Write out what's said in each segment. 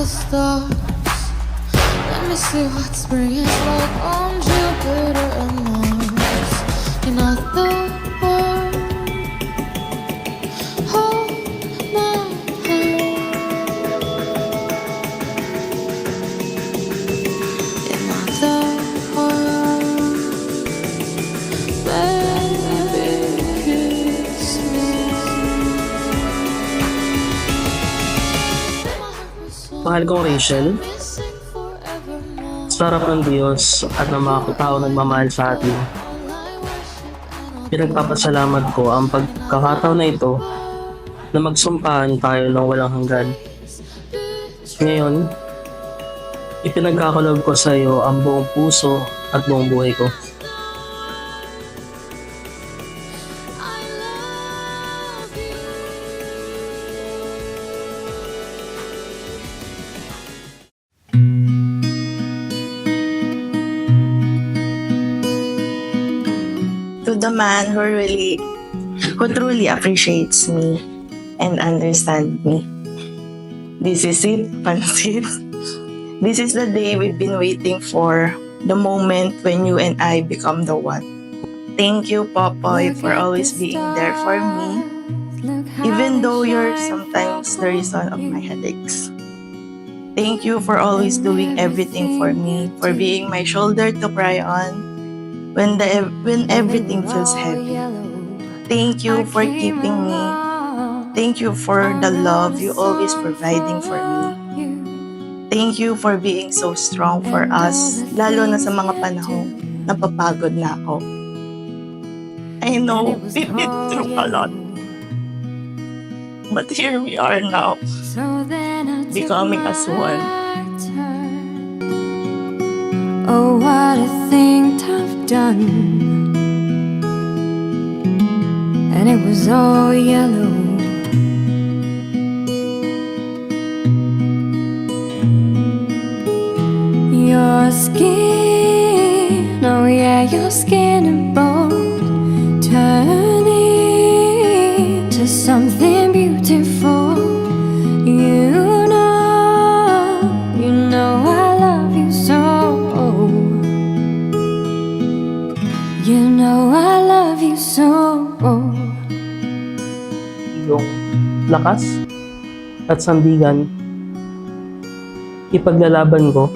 the stars. Let me see what spring is like on Jupiter and Mars. In other words, hold my hand. In other words, baby, kiss me. Mahal kong Rachel, sarap ng Diyos at ng mga tao nagmamahal sa atin. Pinagpapasalamat ko ang pagkakataon na ito na magsumpahan tayo ng walang hanggan. Ngayon, ipinagkakalob ko sa iyo ang buong puso at buong buhay ko. To the man who truly appreciates me and understands me. This is it, Pansit. This is the day we've been waiting for, the moment when you and I become the one. Thank you, Popoy, for always being there for me, even though you're sometimes the reason of my headaches. Thank you for always doing everything for me, for being my shoulder to cry on when everything feels heavy. Thank you for keeping me. Thank you for the love you always providing for me. Thank you for being so strong for us, lalo na sa mga panahong napapagod na ako. I know we've been through a lot, but here we are now, becoming as one. Oh, what a thing I've done. And it was all yellow. Your skin, oh yeah, your skin and bone turning to something beautiful. You know I love you so. You know I love you so. Iyong lakas at sandigan, ipaglalaban ko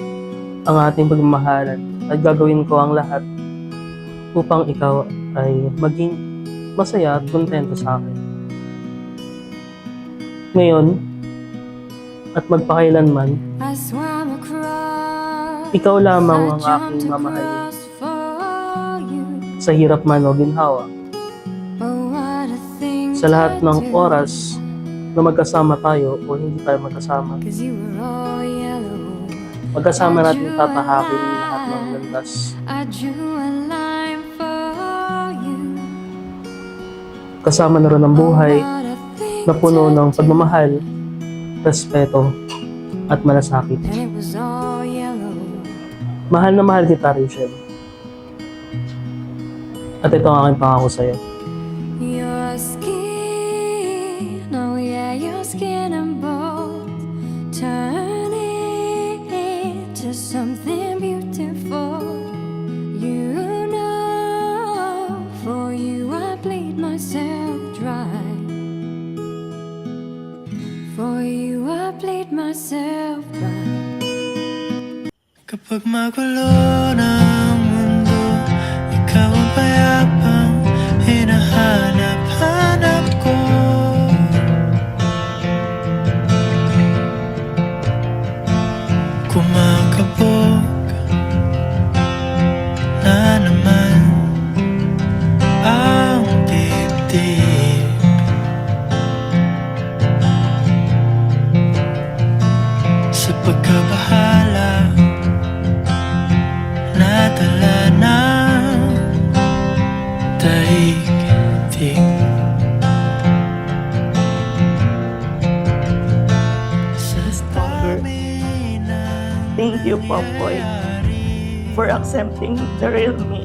ang ating pagmamahalan at gagawin ko ang lahat upang ikaw ay maging masaya at kontento sa akin. Ngayon at magpakailanman, ikaw lamang ang aking mamahalin. Sa hirap man o ginhawa, sa lahat ng oras na magkasama tayo o hindi tayo magkasama, magkasama natin tatahakin lahat ng landas. Kasama na rin ang buhay na puno ng pagmamahal, respeto, at malasakit. Mahal na mahal kita, Rachel. At ito ang aking pangako sa'yo. Your skin, oh yeah, your skin and bones turning into something beautiful. You know, for you I bleed myself dry. For you I bleed myself dry. Kapag magulo na ang mundo, ikaw ang payapang hinahanap-hanap ko. Kumakabog na naman ang dibdib. Sa pagkabahala, nadala ng daigdig. Thank you, Popoy, for accepting the real me.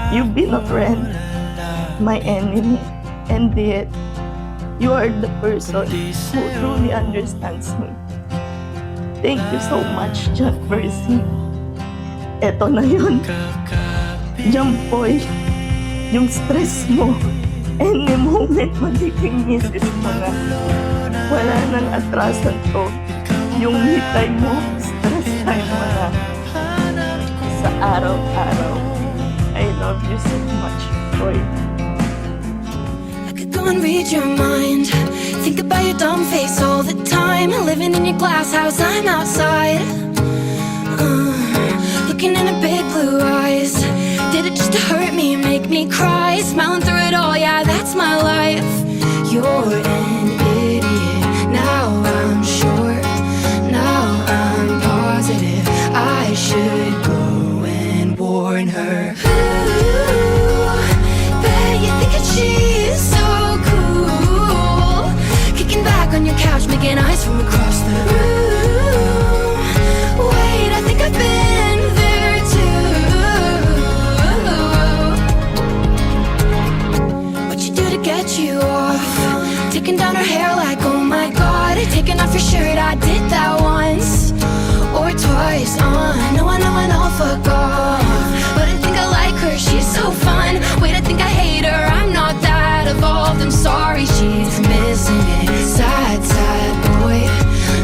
You've been a friend, my enemy, and yet you are the person who truly understands me. Thank you so much, John Percy. Eto na yun. Jump boy, yung stress mo, any moment magiging misis mo na. Wala nang atrasan to. Yung me time mo, stress time mo na. Sa araw-araw. I love you so much, boy. I could go and read your mind. Think about your dumb face all the time. Living in your glass house, I'm outside. Looking in her big blue eyes. Did it just to hurt me, make me cry? Smiling through it all, yeah, that's my life. You're an idiot. Now I'm sure. Now I'm positive. I should go and warn her. Ooh, bet you think that she's so cool. Kicking back on your couch, making eyes from across the room. Wait, I think I've been there too. What you do to get you off? Taking down her hair like, oh my god. Taking off your shirt, I did that once or twice. I know, fuck off. But I think I like her, she's so fun. Wait, I think I hate her, I'm not that evolved. I'm sorry, she's missing it. Sad, sad boy,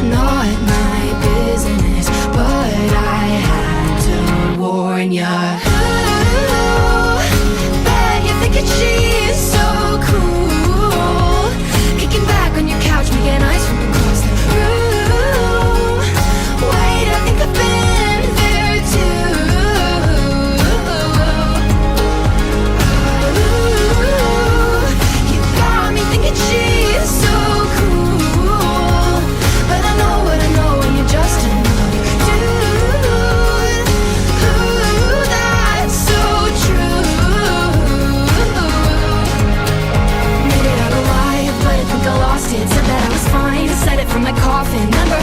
not my business. But I had to warn ya. Ooh, bet you think that she's so cool. Kicking back on your couch, making eyes from across the room. Wait, I think I've been there too. Ooh, you got me thinking she's so cool. But I know what I know, and you're just another dude. Ooh, that's so true. Made it out alive, but I think I lost it. Said that I was fine, said it from my coffin. Remember